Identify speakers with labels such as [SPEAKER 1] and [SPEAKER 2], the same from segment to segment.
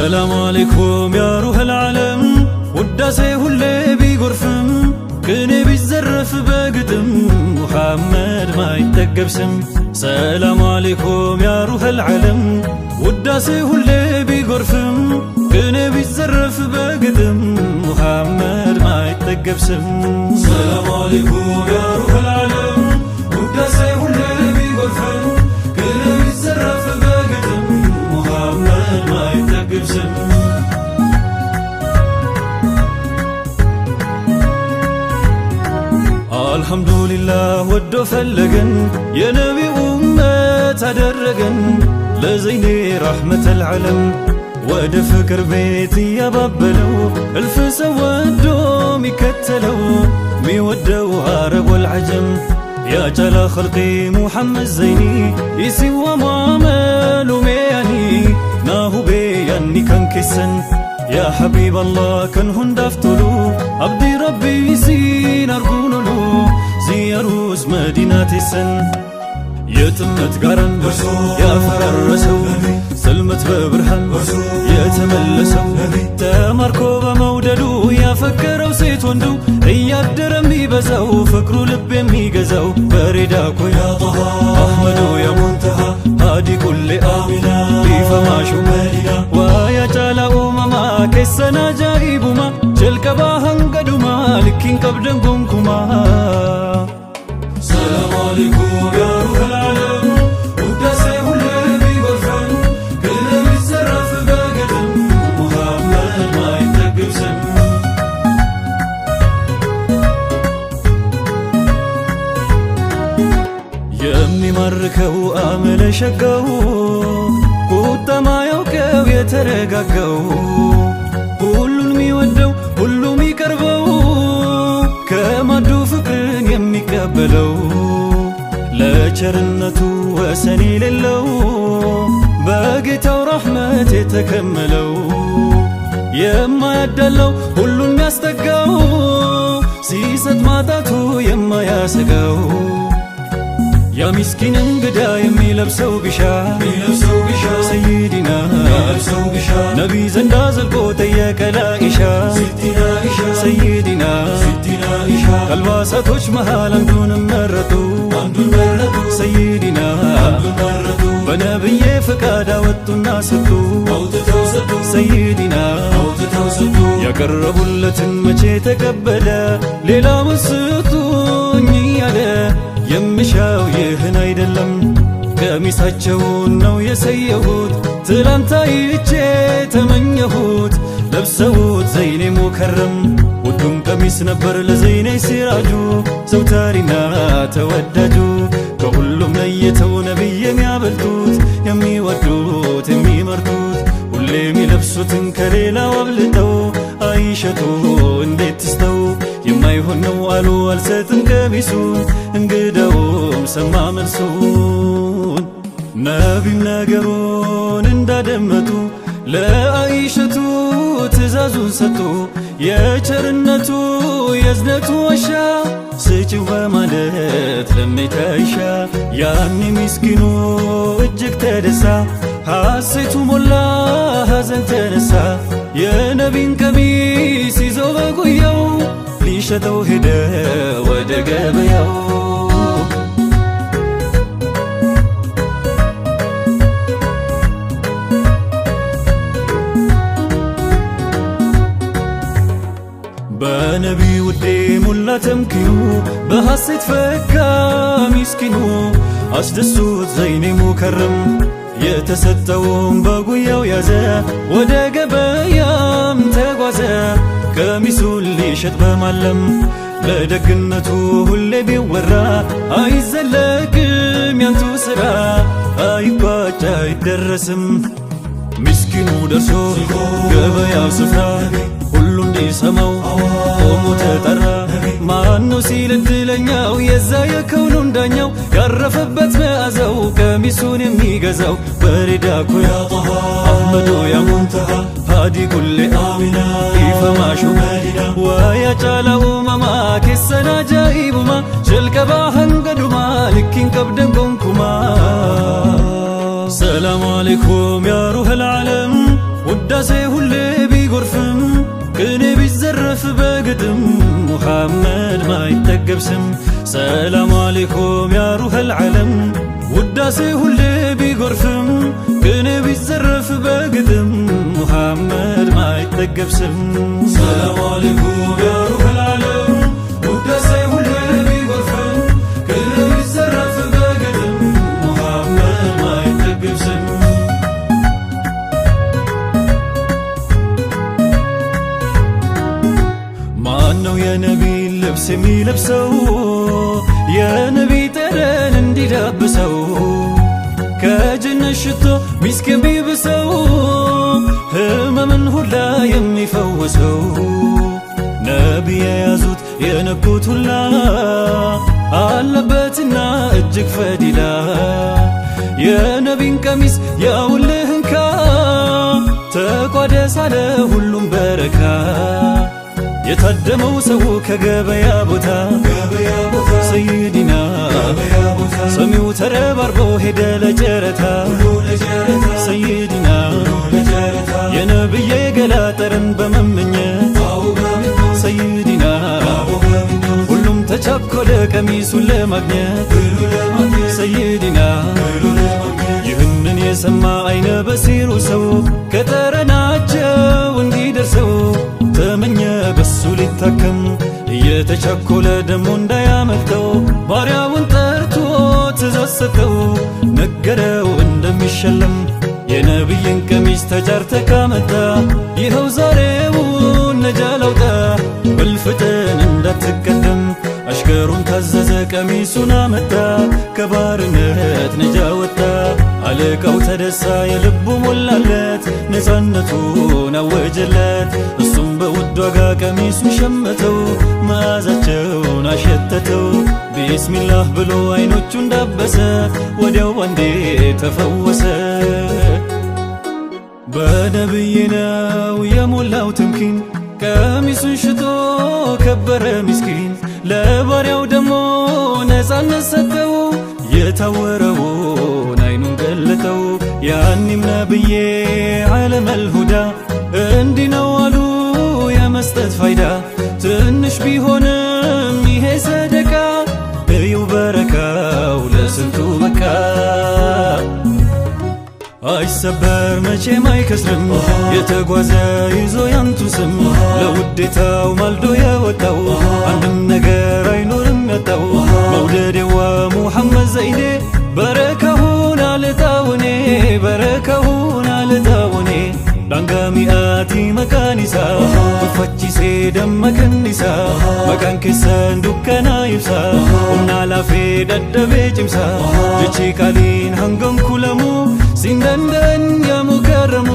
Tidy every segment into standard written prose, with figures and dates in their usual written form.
[SPEAKER 1] ሰላም አለይኩም ያ ሩህል ዓለም ውዳሴ ሁሌ ቢጎርፍም ቅኔ ቢዘረፍ በግጥም ሙሐመድ ማይጠገብ ስም። ሰላም አለይኩም ያ ሩህል ዓለም ውዳሴ ሁሌ ቢጎርፍም ቅኔ ቢዘረፍ በግጥም ሙሐመድ ማይጠገብ ስም። ሰላም አለይኩም ያ ሩህል ዓለም ውዳሴ ሁሌ ቢጎርፍም ቅኔ ቢዘረፍ በግጥም ሙሐመድ ማይጠገብ ስም። አልሐምዱሊላህ ወዶ ፈለገን የነቢ ኡመት አደረገን ለዘይኔ ረሕመተል ዓለም ወደ ፍቅር ቤት እያባበለው እልፍ ሰው ወዶ ሚከተለው ሚወደው አረብ ወልዓጀም ያ ጃላ ኸልቂ ሙሐመድ ዘይኒ ይሲዋ ሙዓመሉ ሜያኒ ናሁቤ ያኒ ከንኬሰን ያ ሐቢብ አላህ ከን ሁንዳፍቶሉ አብዲ ረቢ ሲን አርጉኖሉ ዚያሩስ መዲናቴሰን የጥመት ጋራን ያፈራረሰው ጽልመት በብርሃን የተመለሰው ተማርኮ በመውደዱ ያፈከረው ሴት ወንዱ እያደረ የሚበዛው ፍቅሩ ልብ የሚገዛው በሬዳ ኮያ ጣሃ አሕመዱ ያ ሙንተሃ ሃዲ ኩሊ አሚና ቢፈማሹ መዲና ዋያ ጫላ ኡመማ ኬሰና ጃኢቡማ ጀልቀባ ሀንገዱማ ልኪን ቀብደን ጎንኩማ። ሰላም አለይኩም ያ ሩህል ዓለም ውዳሴ ሁሌ ቢጎርፍም ቅኔ ቢዘረፍ በግጥም ሙሐመድ ማይጠገብ ስም። የሚማርከው አመለ ሸጋው ቁጣ ማያውቀው የተረጋጋው ሁሉን ሚወደው ሁሉ ሚቀርበው ከማዱ ፍቅርን የሚቀበለው ለቸርነቱ ወሰን የሌለው በጌታው ረሕመት የተከመለው የማያዳለው ሁሉን ሚያስጠጋው ሲሰጥ ማጣቱ የማያሰጋው ያ ምስኪን እንግዳ የሚለብሰው ቢሻ ሰይዲና ነቢ ዘንዳ ዘልቆ ጠየቀ ለኢሻ ሰይዲና ከአልባሳቶች መሃል አንዱን መረጡ ሰይዲና በነብዬ ፍቃድ አወጡና ሰጡ ሰይዲና ያቀረቡለትን መቼ ተቀበለ ሌላ መስጡኝ ያለ የምሻው ይህን አይደለም ቀሚሳቸውን ነው የሰየሁት ትላንት አይቼ ተመኘሁት ለብሰውት ዘይኔ ሙከረም ውዱም ቀሚስ ነበር ለዘይኔ ሲራጁ ዘውታሪና ተወዳጁ ከሁሉም ለየተው ነቢይ የሚያበልጡት የሚወዱት የሚመርጡት ሁሌ የሚለብሱትን ከሌላው አብልጠው አይሸቱ እንዴት ትስተው የማይሆን ነው አሉ አልሰጥም ቀሚሱን እንግዳውም ሰማ መልሱን ነቢም ነገሩን እንዳደመጡ ለአይሸቱ ትእዛዙን ሰጡ የቸርነቱ የእዝነቱ ዋሻ ስጪው በማለት ለሜታይሻ ያኔ ምስኪኑ እጅግ ተደሳ ሐሴቱ ሞላ ሐዘን ተነሳ የነቢን ቀሚስ ይዞ በጉያው ሊሸጠው ሄደ ወደ ገበያው። በነቢ ውዴ ሙላ ተምኪኑ በሐሴት ፈካ ሚስኪኑ አስደሱት ዘይኔ ሙከረም የተሰጠውን በጉያው ያዘ ወደ ገበያም ተጓዘ ቀሚሱን ሊሸጥ በማለም ለደግነቱ ሁሌ ቢወራ አይዘለቅም ያንቱ ሥራ አይቋጭ አይደረስም ምስኪኑ ደርሶ ገበያው ስፍራ ሁሉ እንዲሰማው ቆሞ ተጠራ ማነው ሲል እድለኛው የዛ የከውኑን ዳኛው ያረፈበት መዓዛው ቀሚሱን የሚገዛው በሬዳ ኮያ ጣሃ አሕመዱ ያ ሙንተሃ ሃዲ ኩሊ አሚና ኢፈማሹ መዲና ወያ ጫላ ኡመማ ኬሰና ጃኢቡማ ጀልቀባ ሀንገዱማ ልኪን ቀብደን ጎንኩማ። ሰላም አለይኩም ያ ሩህል ዓለም ውዳ ውዳሴ ሁሌ ቢጎርፍም ቅኔ ቢዘረፍ በግጥም ሙሐመድ ማይጠገብ ስም ሰላሙ አለይኩም ያ ሩሐል ዓለም ውዳሴ ሁሌ ቢጎርፍም ቅኔ ቢዘረፍ በግጥም ሙሐመድ ማይጠገብ ስም ሰላሙ አለይኩም ያ ሩሐል ዓለም ውዳሴ ሁሌ ቢጎርፍም ቅኔ ቢዘረፍ በግጥም ሙሐመድ ማይጠገብ ስም ማነው የነቢ ልብስ የሚለብሰው የነቢ ጠረን እንዲዳብሰው ከጀነት ሽቶ ሚስክ የሚብሰው ህመምን ሁላ የሚፈውሰው ነቢ የያዙት የነኩት ሁላ አለበትና እጅግ ፈዲላ የነቢን ቀሚስ ያውልህ እንካ ተቋደስ አለ ሁሉም በረካ የታደመው ሰው ከገበያ ቦታ ሰይዲና ሰሚው ተረባርቦ ሄደ ለጨረታ ሰይዲና የነብዬ ገላ ጠረን በመመኘት ሰይዲና ሁሉም ተቻኮለ ቀሚሱን ለማግኘት ሰይዲና ይህንን የሰማ አይነ በሲሩ ሰው ከጠረናቸው እንዲደርሰው ተመኘ በሱ ሊታከም እየተቻኮለ ደሞ እንዳያመልጠው ባሪያውን ጠርቶ ትእዛዝ ሰጠው ነገረው እንደሚሸለም የነቢይን ቀሚስ ተጃርተ ካመጣ ይኸው ዛሬውን ነጃ ላውጣ በልፍጥን እንዳትቀደም አሽከሩን ታዘዘ ቀሚሱን አመጣ ከባርነት ነጃ ወጣ አለቃው ተደሳ የልቡ ሞላለት ነፃነቱን አወጀለት እሱም በውድ ዋጋ ቀሚሱን ሸመተው መዓዛቸውን አሸተተው ቢስሚላህ ብሎ አይኖቹን ዳበሰ ወዲያው አንዴ ተፈወሰ በነብይ ነው የሞላው ትምኪን ቀሚሱን ሽቶ ከበረ ምስኪን ለባሪያው ደሞ ነፃነት ሰጠው የታወረውን አይኑን ገለጠው ያኒም ነብዬ ዓለመል ሁዳ እንዲህ ነው አሉ የመስጠት ፋይዳ ትንሽ ቢሆንም ይሄ ሰደቃ እዩ በረካው ለስንቱ በቃ አይሰበር መቼም አይከስርም የተጓዘ ይዞ ያንቱ ስም ለውዴታው ማልዶ የወጣው አንድም ነገር አይኖርም ያጣው መውደዴዋ ሙሐመድ ዘይኔ በረካሁን አልጣውኔ በረካሁን አልጣውኔ ዳንጋሚአቲ መካኒሳ ቱፈቺሴ ደመከኒሳ መካን ኬሰን ዱከና ይብሳ ኡምና ላፌ ደደቤ ጭምሳ ጀቺ ካሊን ሃንገን ኩለሙ ሲንደንደን ያሙከረሙ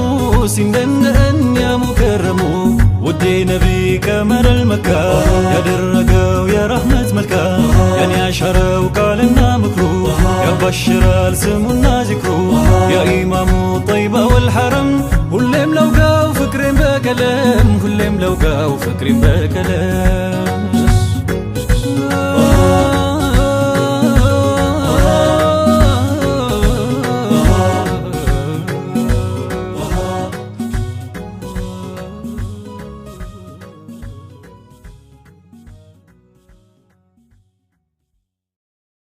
[SPEAKER 1] ሲንደንደን ያሙከረሙ ውዴ ነቢ ቀመረል መካ ያደረገው የረህመት መልካ ያኔ ያሻረው ቃልና ምክሩ ያባሽራል ስሙና ዚክሩ የኢማሙ ጠይባ ወልሐረም ሁሌም ለውጋው ፍቅሬን በቀለም ሁሌም ለውጋው ፍቅሬን በቀለም